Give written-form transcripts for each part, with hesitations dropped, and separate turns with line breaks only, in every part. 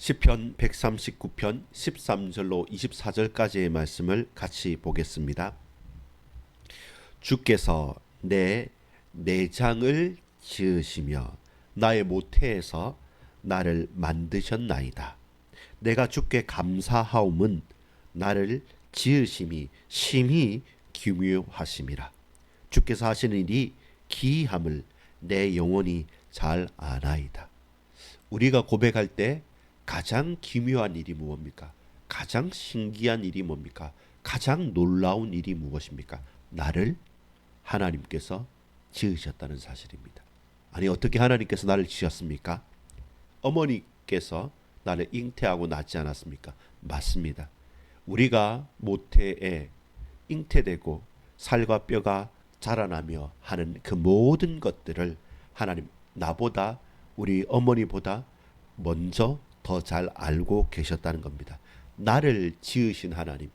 시편 139편 13절로 24절까지의 말씀을 같이 보겠습니다. 주께서 내 내장을 지으시며 나의 모태에서 나를 만드셨나이다. 내가 주께 감사하옴은 나를 지으심이 심히 기묘하심이라. 주께서 하시는 일이 기이함을 내 영혼이 잘 아나이다. 우리가 고백할 때 가장 기묘한 일이 무엇입니까? 가장 신기한 일이 뭡니까? 가장 놀라운 일이 무엇입니까? 나를 하나님께서 지으셨다는 사실입니다. 아니, 어떻게 하나님께서 나를 지으셨습니까? 어머니께서 나를 잉태하고 낳지 않았습니까? 맞습니다. 우리가 모태에 잉태되고 살과 뼈가 자라나며 하는 그 모든 것들을 하나님, 나보다, 우리 어머니보다 먼저 더 잘 알고 계셨다는 겁니다. 나를 지으신 하나님,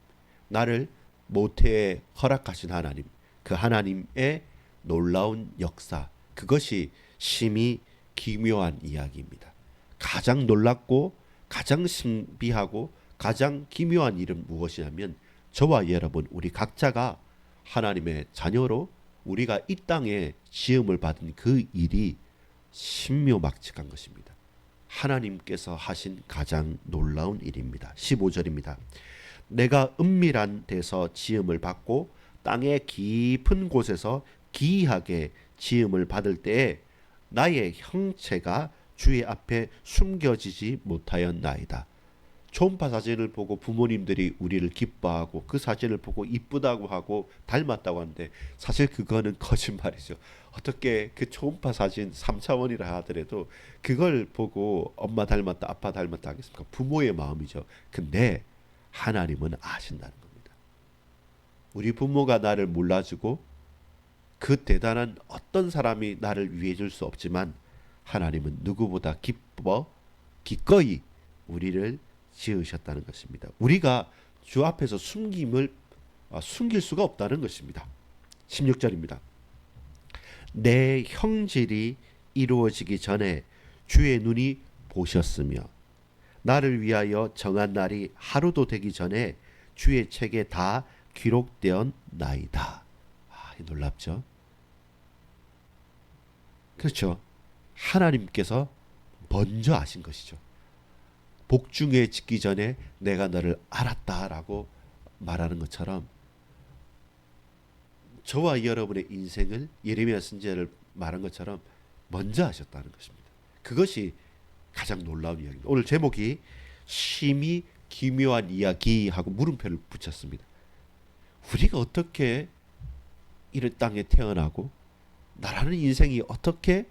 나를 모태에 허락하신 하나님, 그 하나님의 놀라운 역사, 그것이 심히 기묘한 이야기입니다. 가장 놀랍고 가장 신비하고 가장 기묘한 일은 무엇이냐면, 저와 여러분, 우리 각자가 하나님의 자녀로 우리가 이 땅에 지음을 받은 그 일이 신묘막측한 것입니다. 하나님께서 하신 가장 놀라운 일입니다. 15절입니다. 내가 은밀한 데서 지음을 받고 땅의 깊은 곳에서 기이하게 지음을 받을 때에 나의 형체가 주의 앞에 숨겨지지 못하였나이다. 초음파 사진을 보고 부모님들이 우리를 기뻐하고 그 사진을 보고 이쁘다고 하고 닮았다고 하는데, 사실 그거는 거짓말이죠. 어떻게 그 초음파 사진 3차원이라 하더라도 그걸 보고 엄마 닮았다 아빠 닮았다 하겠습니까? 부모의 마음이죠. 근데 하나님은 아신다는 겁니다. 우리 부모가 나를 몰라주고 그 대단한 어떤 사람이 나를 위해 줄 수 없지만, 하나님은 누구보다 기꺼이 우리를 지으셨다는 것입니다. 우리가 주 앞에서 숨길 수가 없다는 것입니다. 16절입니다. 내 형질이 이루어지기 전에 주의 눈이 보셨으며 나를 위하여 정한 날이 하루도 되기 전에 주의 책에 다 기록되었나이다. 놀랍죠? 그렇죠. 하나님께서 먼저 아신 것이죠. 복중에 짓기 전에 내가 너를 알았다라고 말하는 것처럼, 저와 여러분의 인생을 예레미야 선지자를 말한 것처럼 먼저 하셨다는 것입니다. 그것이 가장 놀라운 이야기입니다. 오늘 제목이 심히 기묘한 이야기하고 물음표를 붙였습니다. 우리가 어떻게 이런 땅에 태어나고 나라는 인생이 어떻게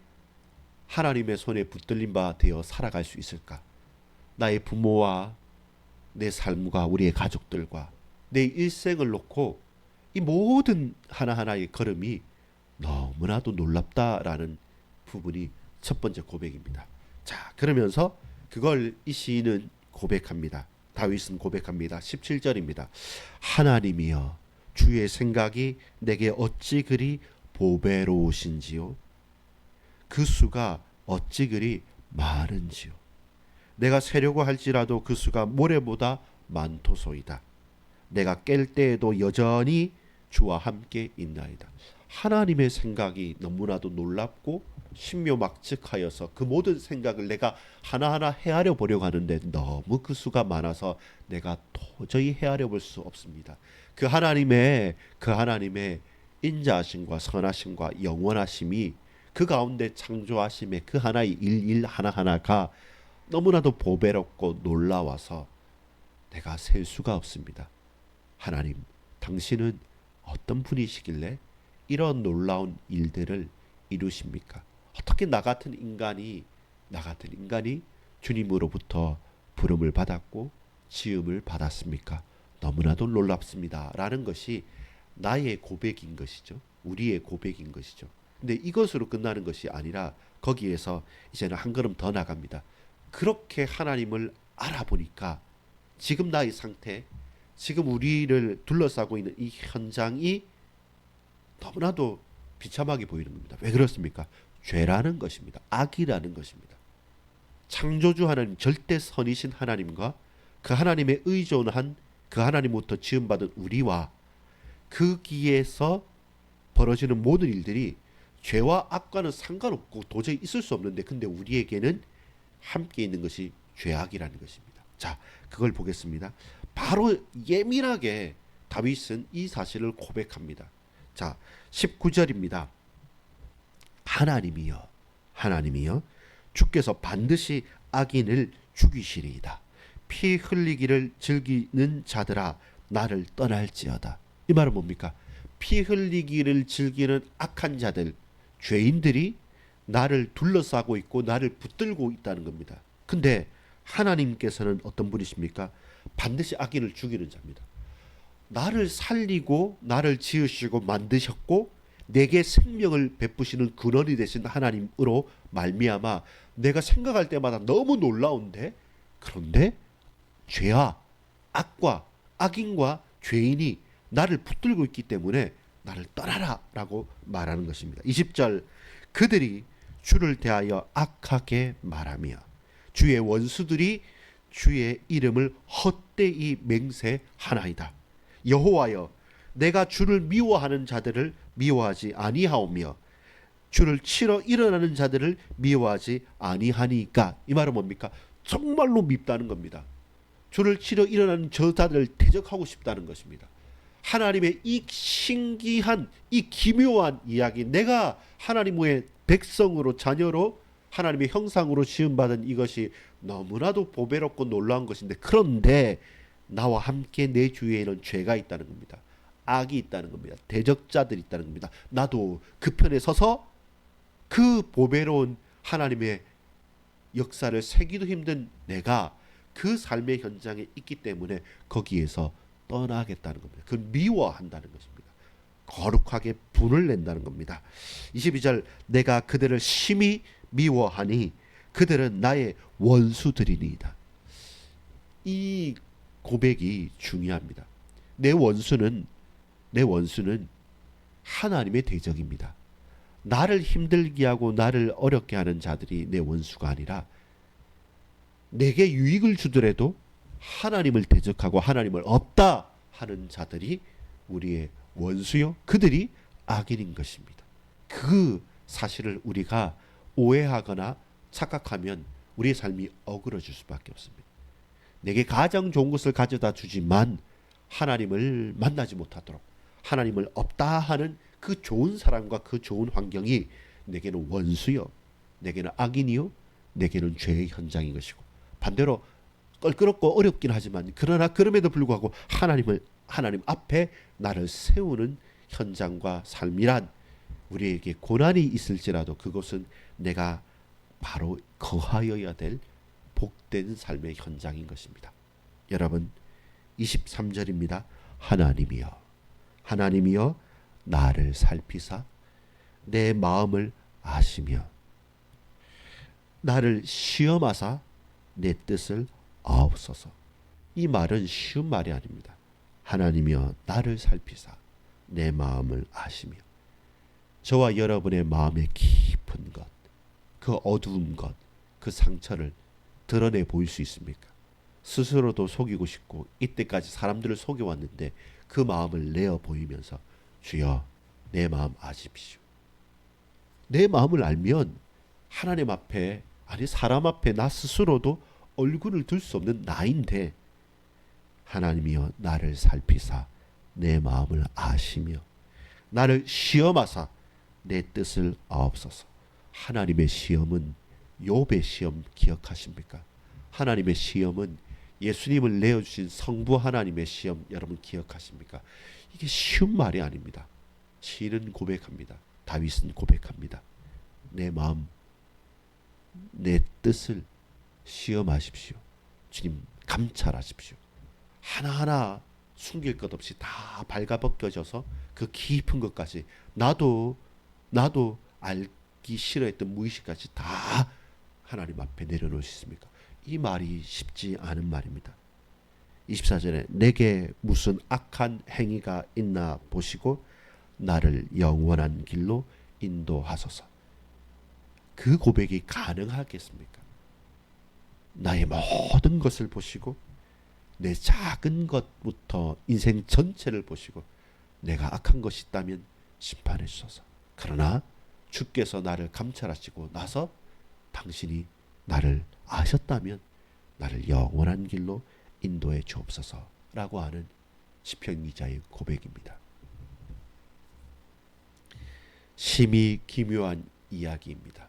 하나님의 손에 붙들린 바 되어 살아갈 수 있을까? 나의 부모와 내 삶과 우리의 가족들과 내 일생을 놓고 이 모든 하나하나의 걸음이 너무나도 놀랍다라는 부분이 첫 번째 고백입니다. 자, 그러면서 그걸 이 시인은 고백합니다. 다윗은 고백합니다. 17절입니다. 하나님이여, 주의 생각이 내게 어찌 그리 보배로우신지요? 그 수가 어찌 그리 많은지요? 내가 세려고 할지라도 그 수가 모래보다 많도소이다. 내가 깰 때에도 여전히 주와 함께 있나이다. 하나님의 생각이 너무나도 놀랍고 신묘막측하여서 그 모든 생각을 내가 하나하나 헤아려 보려고 하는데 너무 그 수가 많아서 내가 도저히 헤아려 볼 수 없습니다. 그 하나님의 인자하심과 선하심과 영원하심이, 그 가운데 창조하심의 그 하나의 일 하나하나가 너무나도 보배롭고 놀라워서 내가 셀 수가 없습니다. 하나님, 당신은 어떤 분이시길래 이런 놀라운 일들을 이루십니까? 어떻게 나 같은 인간이 주님으로부터 부름을 받았고 지음을 받았습니까? 너무나도 놀랍습니다. 라는 것이 나의 고백인 것이죠. 우리의 고백인 것이죠. 근데 이것으로 끝나는 것이 아니라 거기에서 이제는 한 걸음 더 나갑니다. 그렇게 하나님을 알아보니까 지금 나의 상태, 지금 우리를 둘러싸고 있는 이 현장이 너무나도 비참하게 보이는 겁니다. 왜 그렇습니까? 죄라는 것입니다. 악이라는 것입니다. 창조주 하나님, 절대 선이신 하나님과 그 하나님의 의존한 그 하나님부터 지음받은 우리와 거기에서 벌어지는 모든 일들이 죄와 악과는 상관없고 도저히 있을 수 없는데, 근데 우리에게는 함께 있는 것이 죄악이라는 것입니다. 자, 그걸 보겠습니다. 바로 예민하게 다윗은 이 사실을 고백합니다. 자, 19절입니다. 하나님이여 주께서 반드시 악인을 죽이시리이다. 피 흘리기를 즐기는 자들아 나를 떠날지어다. 이 말은 뭡니까? 피 흘리기를 즐기는 악한 자들, 죄인들이 나를 둘러싸고 있고 나를 붙들고 있다는 겁니다. 근데 하나님께서는 어떤 분이십니까? 반드시 악인을 죽이는 자입니다. 나를 살리고 나를 지으시고 만드셨고 내게 생명을 베푸시는 근원이 되신 하나님으로 말미암아 내가 생각할 때마다 너무 놀라운데, 그런데 죄와 악과 악인과 죄인이 나를 붙들고 있기 때문에 나를 떠나라 라고 말하는 것입니다. 20절, 그들이 주를 대하여 악하게 말하며 주의 원수들이 주의 이름을 헛되이 맹세하나이다. 여호와여, 내가 주를 미워하는 자들을 미워하지 아니하오며 주를 치러 일어나는 자들을 미워하지 아니하니까. 이 말은 뭡니까? 정말로 밉다는 겁니다. 주를 치러 일어나는 저 자들을 대적하고 싶다는 것입니다. 하나님의 이 신기한, 이 기묘한 이야기, 내가 하나님의 백성으로, 자녀로 하나님의 형상으로 지음받은 이것이 너무나도 보배롭고 놀라운 것인데, 그런데 나와 함께 내 주위에는 죄가 있다는 겁니다. 악이 있다는 겁니다. 대적자들이 있다는 겁니다. 나도 그 편에 서서 그 보배로운 하나님의 역사를 세기도 힘든 내가 그 삶의 현장에 있기 때문에 거기에서 떠나겠다는 겁니다. 그걸 미워한다는 것입니다. 거룩하게 분을 낸다는 겁니다. 22절, 내가 그들을 심히 미워하니 그들은 나의 원수들이니이다. 이 고백이 중요합니다. 내 원수는 하나님의 대적입니다. 나를 힘들게 하고 나를 어렵게 하는 자들이 내 원수가 아니라 내게 유익을 주더라도 하나님을 대적하고 하나님을 없다 하는 자들이 우리의 원수요, 그들이 악인인 것입니다. 그 사실을 우리가 오해하거나 착각하면 우리의 삶이 어그러질 수밖에 없습니다. 내게 가장 좋은 것을 가져다 주지만 하나님을 만나지 못하도록, 하나님을 없다 하는 그 좋은 사람과 그 좋은 환경이 내게는 원수요, 내게는 악인이요, 내게는 죄의 현장인 것이고, 반대로 껄끄럽고 어렵긴 하지만 그러나 그럼에도 불구하고 하나님 앞에 나를 세우는 현장과 삶이란, 우리에게 고난이 있을지라도 그것은 내가 바로 거하여야 될 복된 삶의 현장인 것입니다. 여러분, 23절입니다. 하나님이여 나를 살피사 내 마음을 아시며 나를 시험하사 내 뜻을 아옵소서. 이 말은 쉬운 말이 아닙니다. 하나님이여 나를 살피사 내 마음을 아시며, 저와 여러분의 마음의 깊은 것, 그 어두운 것, 그 상처를 드러내 보일 수 있습니까? 스스로도 속이고 싶고 이때까지 사람들을 속여왔는데 그 마음을 내어 보이면서 주여 내 마음 아십시오. 내 마음을 알면 하나님 앞에, 아니 사람 앞에 나 스스로도 얼굴을 들 수 없는 나인데, 하나님이여 나를 살피사 내 마음을 아시며 나를 시험하사 내 뜻을 아옵소서. 하나님의 시험은 욥의 시험 기억하십니까? 하나님의 시험은 예수님을 내어주신 성부 하나님의 시험 여러분 기억하십니까? 이게 쉬운 말이 아닙니다. 시인은 고백합니다. 다윗은 고백합니다. 내 마음, 내 뜻을 시험하십시오. 주님 감찰하십시오. 하나하나 숨길 것 없이 다 발가벗겨져서 그 깊은 것까지 나도 알기 싫어했던 무의식까지 다 하나님 앞에 내려놓으셨습니까? 이 말이 쉽지 않은 말입니다. 24절에 내게 무슨 악한 행위가 있나 보시고 나를 영원한 길로 인도하소서. 그 고백이 가능하겠습니까? 나의 모든 것을 보시고 내 작은 것부터 인생 전체를 보시고 내가 악한 것이 있다면 심판해 주소서. 그러나 주께서 나를 감찰하시고 나서 당신이 나를 아셨다면 나를 영원한 길로 인도해 주옵소서라고 하는 시편 기자의 고백입니다. 심히 기묘한 이야기입니다.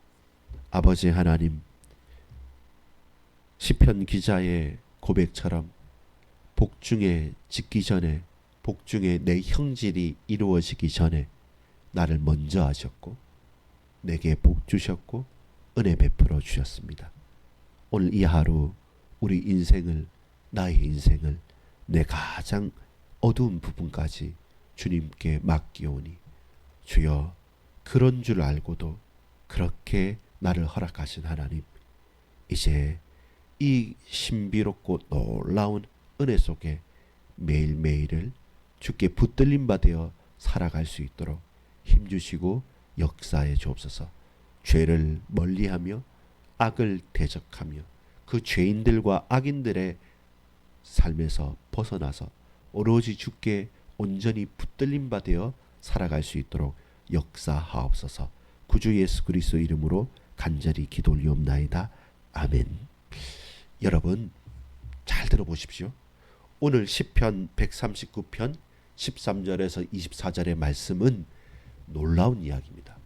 아버지 하나님, 시편 기자의 고백처럼 복중에 짓기 전에, 복중에 내 형질이 이루어지기 전에 나를 먼저 아셨고 내게 복 주셨고 은혜 베풀어 주셨습니다. 오늘 이 하루 우리 인생을, 나의 인생을 내 가장 어두운 부분까지 주님께 맡기오니 주여, 그런 줄 알고도 그렇게 나를 허락하신 하나님, 이제 이 신비롭고 놀라운 은혜 속에 매일매일을 주께 붙들림 받아 살아갈 수 있도록 힘주시고 역사해 주옵소서. 죄를 멀리하며 악을 대적하며 그 죄인들과 악인들의 삶에서 벗어나서 오로지 주께 온전히 붙들림 받아 살아갈 수 있도록 역사하옵소서. 구주 예수 그리스도 이름으로 간절히 기도 올리옵나이다. 아멘. 여러분 잘 들어보십시오. 오늘 시편 139편 13절에서 24절의 말씀은 놀라운 이야기입니다.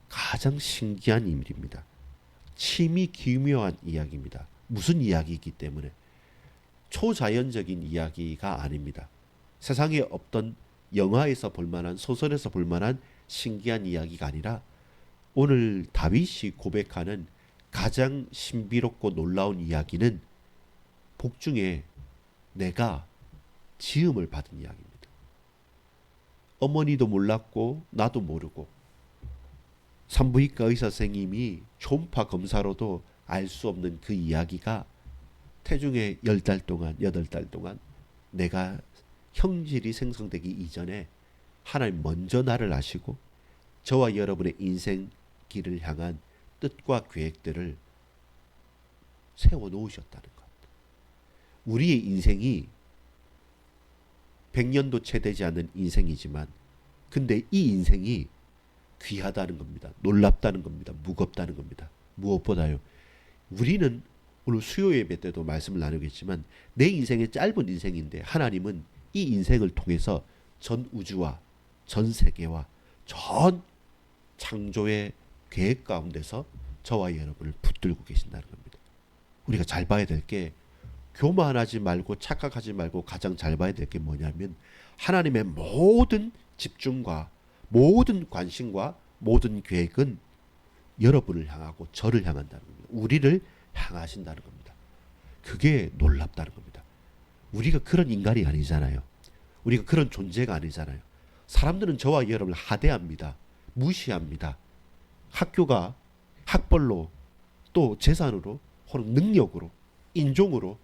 가장 신기한 일입니다. 심히 기묘한 이야기입니다. 무슨 이야기이기 때문에 초자연적인 이야기가 아닙니다. 세상에 없던 영화에서 볼만한, 소설에서 볼만한 신기한 이야기가 아니라 오늘 다윗이 고백하는 가장 신비롭고 놀라운 이야기는 복중에 내가 지음을 받은 이야기입니다. 어머니도 몰랐고 나도 모르고 산부인과 의사 선생님이 초음파 검사로도 알 수 없는 그 이야기가 태중에 10달 동안, 8달 동안 내가 형질이 생성되기 이전에 하나님 먼저 나를 아시고 저와 여러분의 인생 길을 향한 뜻과 계획들을 세워놓으셨다는 것. 우리의 인생이 100년도 채 되지 않는 인생이지만 근데 이 인생이 귀하다는 겁니다. 놀랍다는 겁니다. 무겁다는 겁니다. 무엇보다요. 우리는 오늘 수요 예배 때도 말씀을 나누겠지만 내 인생의 짧은 인생인데 하나님은 이 인생을 통해서 전 우주와 전 세계와 전 창조의 계획 가운데서 저와 여러분을 붙들고 계신다는 겁니다. 우리가 잘 봐야 될 게 교만하지 말고 착각하지 말고 가장 잘 봐야 될 게 뭐냐면 하나님의 모든 집중과 모든 관심과 모든 계획은 여러분을 향하고 저를 향한다는 겁니다. 우리를 향하신다는 겁니다. 그게 놀랍다는 겁니다. 우리가 그런 인간이 아니잖아요. 우리가 그런 존재가 아니잖아요. 사람들은 저와 여러분을 하대합니다. 무시합니다. 학교가 학벌로 또 재산으로 혹은 능력으로 인종으로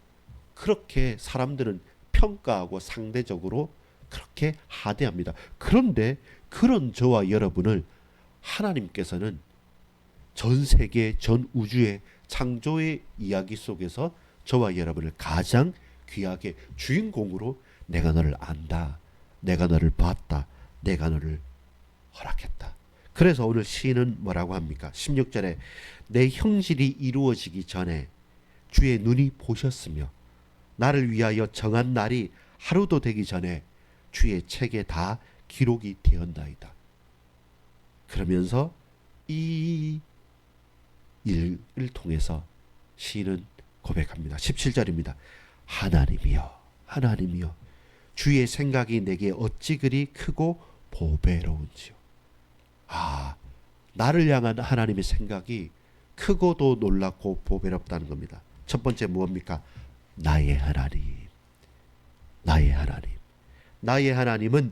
그렇게 사람들은 평가하고 상대적으로 그렇게 하대합니다. 그런데 그런 저와 여러분을 하나님께서는 전 세계 전 우주의 창조의 이야기 속에서 저와 여러분을 가장 귀하게 주인공으로 내가 너를 안다. 내가 너를 봤다. 내가 너를 허락했다. 그래서 오늘 시인은 뭐라고 합니까? 16절에 내 형질이 이루어지기 전에 주의 눈이 보셨으며 나를 위하여 정한 날이 하루도 되기 전에 주의 책에 다 기록이 되었나이다. 그러면서 이 일을 통해서 시인은 고백합니다. 17절입니다. 하나님이여, 하나님이여, 주의 생각이 내게 어찌 그리 크고 보배로운지요. 나를 향한 하나님의 생각이 크고도 놀랍고 보배롭다는 겁니다. 첫 번째 무엇입니까? 나의 하나님. 나의 하나님. 나의 하나님은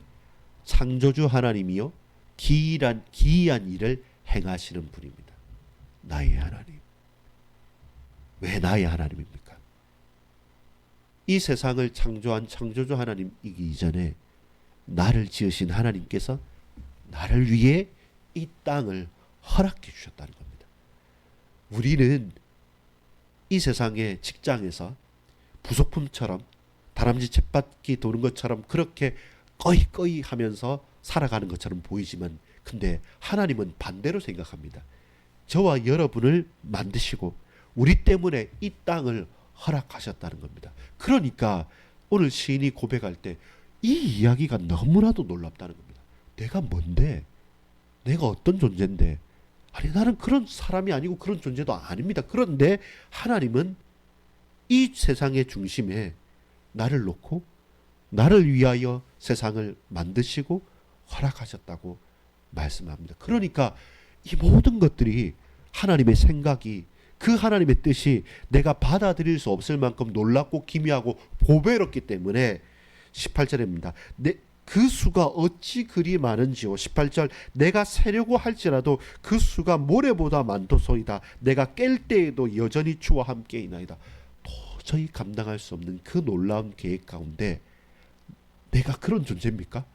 창조주 하나님이요 기이한 일을 행하시는 분입니다. 나의 하나님. 왜 나의 하나님입니까? 이 세상을 창조한 창조주 하나님이기 이전에 나를 지으신 하나님께서 나를 위해 이 땅을 허락해 주셨다는 겁니다. 우리는 이 세상의 직장에서 부속품처럼 다람쥐 쳇바퀴 도는 것처럼 그렇게 꺼이꺼이 하면서 살아가는 것처럼 보이지만, 근데 하나님은 반대로 생각합니다. 저와 여러분을 만드시고 우리 때문에 이 땅을 허락하셨다는 겁니다. 그러니까 오늘 시인이 고백할 때 이 이야기가 너무나도 놀랍다는 겁니다. 내가 뭔데? 내가 어떤 존재인데? 아니, 나는 그런 사람이 아니고 그런 존재도 아닙니다. 그런데 하나님은 이 세상의 중심에 나를 놓고 나를 위하여 세상을 만드시고 허락하셨다고 말씀합니다. 그러니까 이 모든 것들이 하나님의 생각이, 그 하나님의 뜻이 내가 받아들일 수 없을 만큼 놀랍고 기묘하고 보배롭기 때문에 18절입니다. 그 수가 어찌 그리 많은지요. 18절, 내가 세려고 할지라도 그 수가 모래보다 많도소이다. 내가 깰 때에도 여전히 주와 함께이나이다. 도저히 감당할 수 없는 그 놀라운 계획 가운데 내가 그런 존재입니까?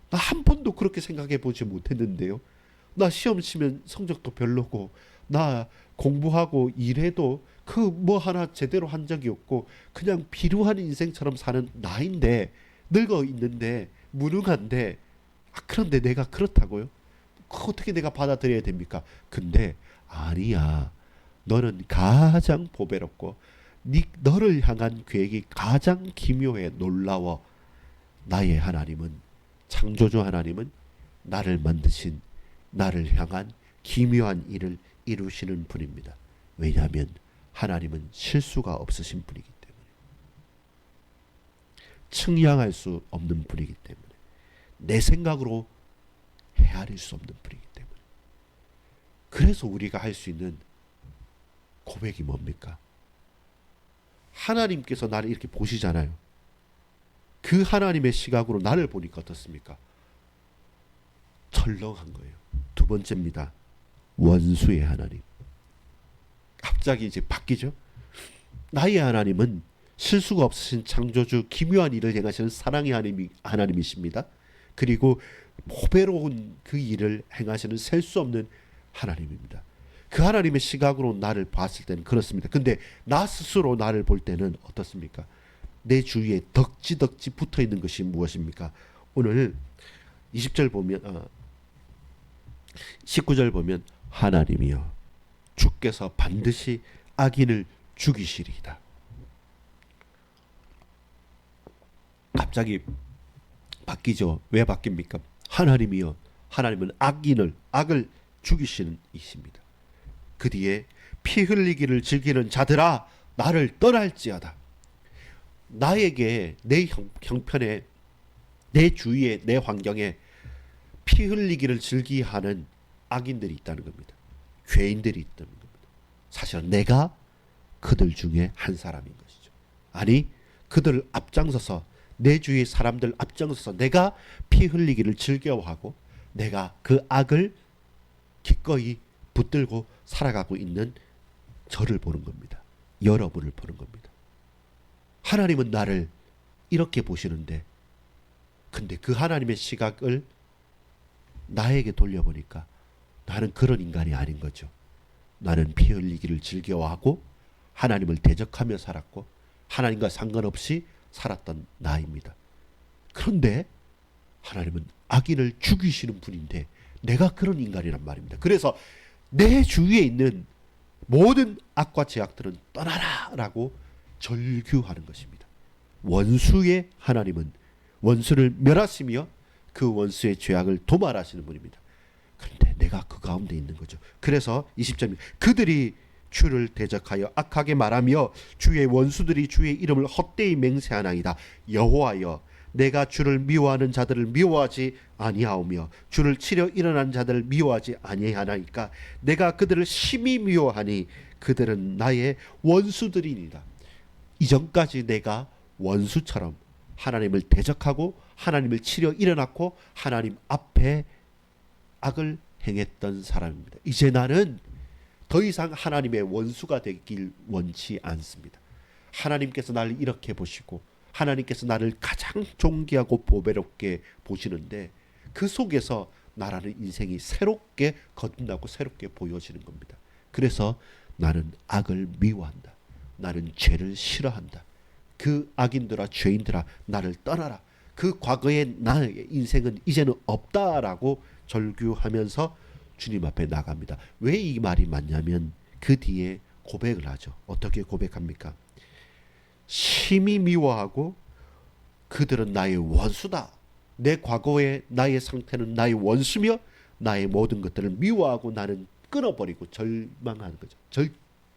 나 한 번도 그렇게 생각해 보지 못했는데요. 나 시험 치면 성적도 별로고, 나 공부하고 일해도 그 뭐 하나 제대로 한 적이 없고 그냥 비루한 인생처럼 사는 나인데, 늙어 있는데, 무능한데, 그런데 내가 그렇다고요? 어떻게 내가 받아들여야 됩니까? 근데 아니야. 너는 가장 보배롭고 너를 향한 계획이 가장 기묘해 놀라워. 나의 하나님은, 창조주 하나님은 나를 만드신, 나를 향한 기묘한 일을 이루시는 분입니다. 왜냐하면 하나님은 실수가 없으신 분이기 때문에, 측량할 수 없는 분이기 때문에, 내 생각으로 헤아릴 수 없는 분이기 때문에. 그래서 우리가 할 수 있는 고백이 뭡니까? 하나님께서 나를 이렇게 보시잖아요. 그 하나님의 시각으로 나를 보니까 어떻습니까? 철렁한 거예요. 두 번째입니다. 원수의 하나님. 갑자기 이제 바뀌죠. 나의 하나님은 실수가 없으신 창조주, 기묘한 일을 행하시는 사랑의 하나님이십니다. 그리고 보배로운 그 일을 행하시는 셀 수 없는 하나님입니다. 그 하나님의 시각으로 나를 봤을 때는 그렇습니다. 근데 나 스스로 나를 볼 때는 어떻습니까? 내 주위에 덕지덕지 붙어 있는 것이 무엇입니까? 오늘 20절 보면 19절 보면, 하나님이여 주께서 반드시 악인을 죽이시리이다. 갑자기 바뀌죠. 왜 바뀝니까? 하나님이여, 하나님은 악을 죽이시는 이십니다. 그 뒤에 피 흘리기를 즐기는 자들아 나를 떠날지어다. 나에게, 내 형편에, 내 주위에, 내 환경에 피 흘리기를 즐기하는 악인들이 있다는 겁니다. 죄인들이 있다는 겁니다. 사실은 내가 그들 중에 한 사람인 것이죠. 아니, 그들을 앞장서서, 내 주위의 사람들 앞장서서 내가 피 흘리기를 즐겨하고 내가 그 악을 기꺼이 붙들고 살아가고 있는 저를 보는 겁니다. 여러분을 보는 겁니다. 하나님은 나를 이렇게 보시는데, 근데 그 하나님의 시각을 나에게 돌려보니까 나는 그런 인간이 아닌 거죠. 나는 피 흘리기를 즐겨하고 하나님을 대적하며 살았고 하나님과 상관없이 살았던 나입니다. 그런데 하나님은 악인을 죽이시는 분인데 내가 그런 인간이란 말입니다. 그래서 내 주위에 있는 모든 악과 죄악들은 떠나라 라고 절규하는 것입니다. 원수의 하나님은 원수를 멸하시며 그 원수의 죄악을 도말하시는 분입니다. 그런데 내가 그 가운데 있는 거죠. 그래서 20절입니다. 그들이 주를 대적하여 악하게 말하며 주의 원수들이 주의 이름을 헛되이 맹세하나이다. 여호와여, 내가 주를 미워하는 자들을 미워하지 아니하오며 주를 치려 일어난 자들을 미워하지 아니하나이까. 내가 그들을 심히 미워하니 그들은 나의 원수들이니라. 이전까지 내가 원수처럼 하나님을 대적하고 하나님을 치려 일어났고 하나님 앞에 악을 행했던 사람입니다. 이제 나는 더 이상 하나님의 원수가 되길 원치 않습니다. 하나님께서 나를 이렇게 보시고 하나님께서 나를 가장 존귀하고 보배롭게 보시는데 그 속에서 나라는 인생이 새롭게 거듭나고 새롭게 보여지는 겁니다. 그래서 나는 악을 미워한다. 나는 죄를 싫어한다. 그 악인들아 죄인들아 나를 떠나라. 그 과거의 나의 인생은 이제는 없다라고 절규하면서 주님 앞에 나갑니다. 왜 이 말이 맞냐면 그 뒤에 고백을 하죠. 어떻게 고백합니까? 심히 미워하고 그들은 나의 원수다. 내 과거의 나의 상태는 나의 원수며 나의 모든 것들을 미워하고 나는 끊어버리고 절망하는 거죠.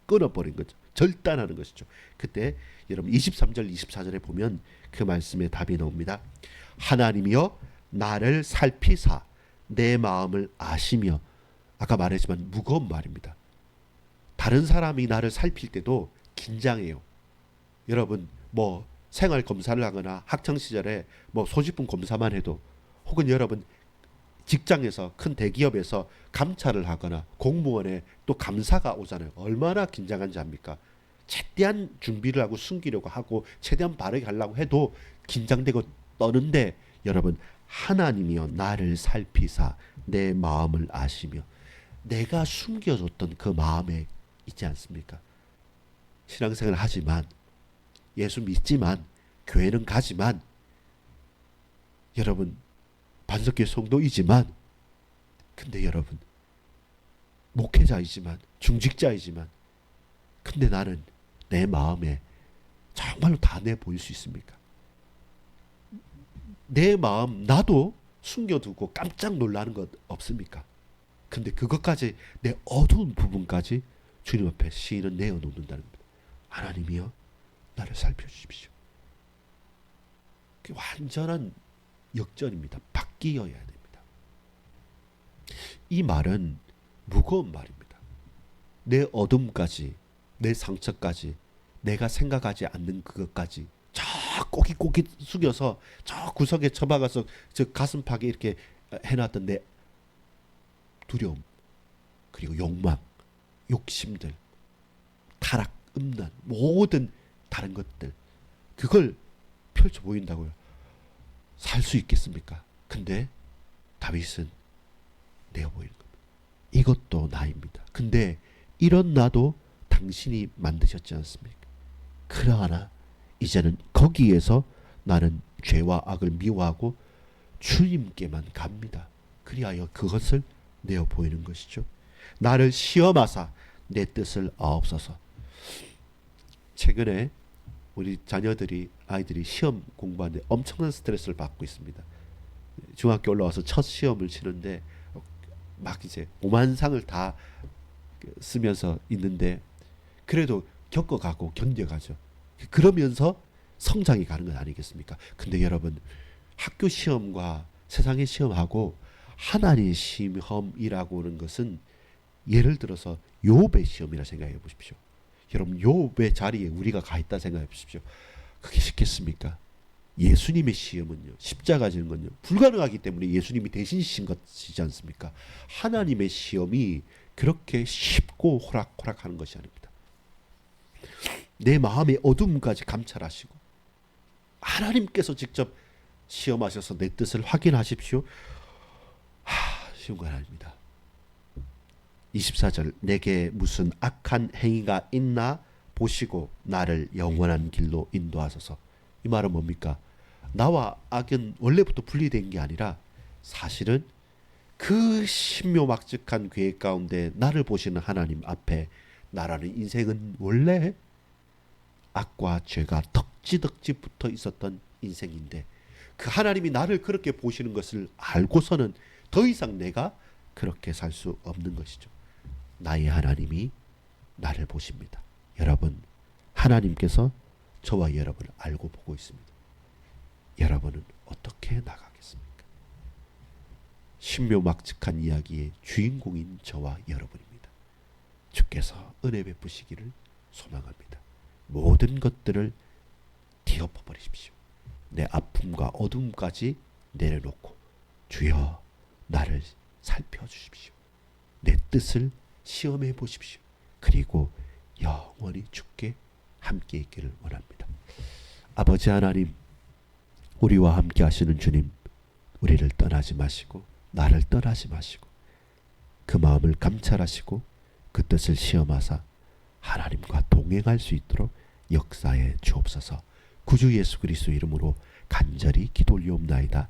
끊어버린 거죠. 절단하는 것이죠. 그때 여러분 23절 24절에 보면 그 말씀에 답이 나옵니다. 하나님이여 나를 살피사 내 마음을 아시며, 아까 말했지만 무거운 말입니다. 다른 사람이 나를 살필 때도 긴장해요. 여러분 뭐 생활 검사를 하거나 학창 시절에 뭐 소지품 검사만 해도, 혹은 여러분 직장에서 큰 대기업에서 감찰을 하거나 공무원에 또 감사가 오잖아요. 얼마나 긴장한지 압니까? 최대한 준비를 하고 숨기려고 하고 최대한 바르게 하려고 해도 긴장되고 떠는데, 여러분 하나님이여 나를 살피사 내 마음을 아시며, 내가 숨겨줬던 그 마음에 있지 않습니까? 신앙생활을 하지만, 예수 믿지만, 교회는 가지만, 여러분 반석교회 성도이지만, 근데 여러분 목회자이지만 중직자이지만, 근데 나는 내 마음에 정말로 다 내보일 수 있습니까? 내 마음 나도 숨겨두고 깜짝 놀라는 것 없습니까? 근데 그것까지, 내 어두운 부분까지 주님 앞에 시인은 내어놓는다는 겁니다. 하나님이여 나를 살펴주십시오. 완전한 역전입니다. 바뀌어야 됩니다. 이 말은 무거운 말입니다. 내 어둠까지, 내 상처까지, 내가 생각하지 않는 그것까지 저 꼬깃꼬깃 숙여서 저 구석에 처박아서 저 가슴팍에 이렇게 해놨던 내 두려움, 그리고 욕망, 욕심들, 타락, 음란, 모든 다른 것들, 그걸 펼쳐 보인다고요. 살 수 있겠습니까? 근데 다윗은 내어 보이는 겁니다. 이것도 나입니다. 근데 이런 나도 당신이 만드셨지 않습니까? 그러나 이제는 거기에서 나는 죄와 악을 미워하고 주님께만 갑니다. 그리하여 그것을 내어 보이는 것이죠. 나를 시험하사 내 뜻을 아옵소서. 최근에 우리 아이들이 시험 공부하는데 엄청난 스트레스를 받고 있습니다. 중학교 올라와서 첫 시험을 치는데 막 이제 오만상을 다 쓰면서 있는데, 그래도 겪어가고 견뎌가죠. 그러면서 성장이 가는 건 아니겠습니까? 근데 여러분 학교 시험과 세상의 시험하고 하나님의 시험이라고 하는 것은, 예를 들어서 욥의 시험이라 생각해 보십시오. 여러분 욥의 자리에 우리가 가 있다 생각해 보십시오. 그게 쉽겠습니까? 예수님의 시험은요, 십자가 지는 건요 불가능하기 때문에 예수님이 대신 지신 것이지 않습니까? 하나님의 시험이 그렇게 쉽고 호락호락하는 것이 아닙니다. 내 마음의 어둠까지 감찰하시고 하나님께서 직접 시험하셔서 내 뜻을 확인하십시오. 쉬운 건 아닙니다. 24절 내게 무슨 악한 행위가 있나 보시고 나를 영원한 길로 인도하소서. 이 말은 뭡니까? 나와 악은 원래부터 분리된 게 아니라, 사실은 그 신묘막측한 계획 가운데 나를 보시는 하나님 앞에 나라는 인생은 원래 악과 죄가 덕지덕지 붙어 있었던 인생인데, 그 하나님이 나를 그렇게 보시는 것을 알고서는 더 이상 내가 그렇게 살 수 없는 것이죠. 나의 하나님이 나를 보십니다. 여러분, 하나님께서 저와 여러분을 알고 보고 있습니다. 여러분은 어떻게 나가겠습니까? 신묘막측한 이야기의 주인공인 저와 여러분입니다. 주께서 은혜 베푸시기를 소망합니다. 모든 것들을 뒤엎어버리십시오. 내 아픔과 어둠까지 내려놓고 주여 나를 살펴주십시오. 내 뜻을 시험해 보십시오. 그리고 영원히 주께 함께 있기를 원합니다. 아버지 하나님, 우리와 함께 하시는 주님, 우리를 떠나지 마시고 나를 떠나지 마시고 그 마음을 감찰하시고 그 뜻을 시험하사 하나님과 동행할 수 있도록 역사에 주옵소서. 구주 예수 그리스도 이름으로 간절히 기도 올리옵나이다.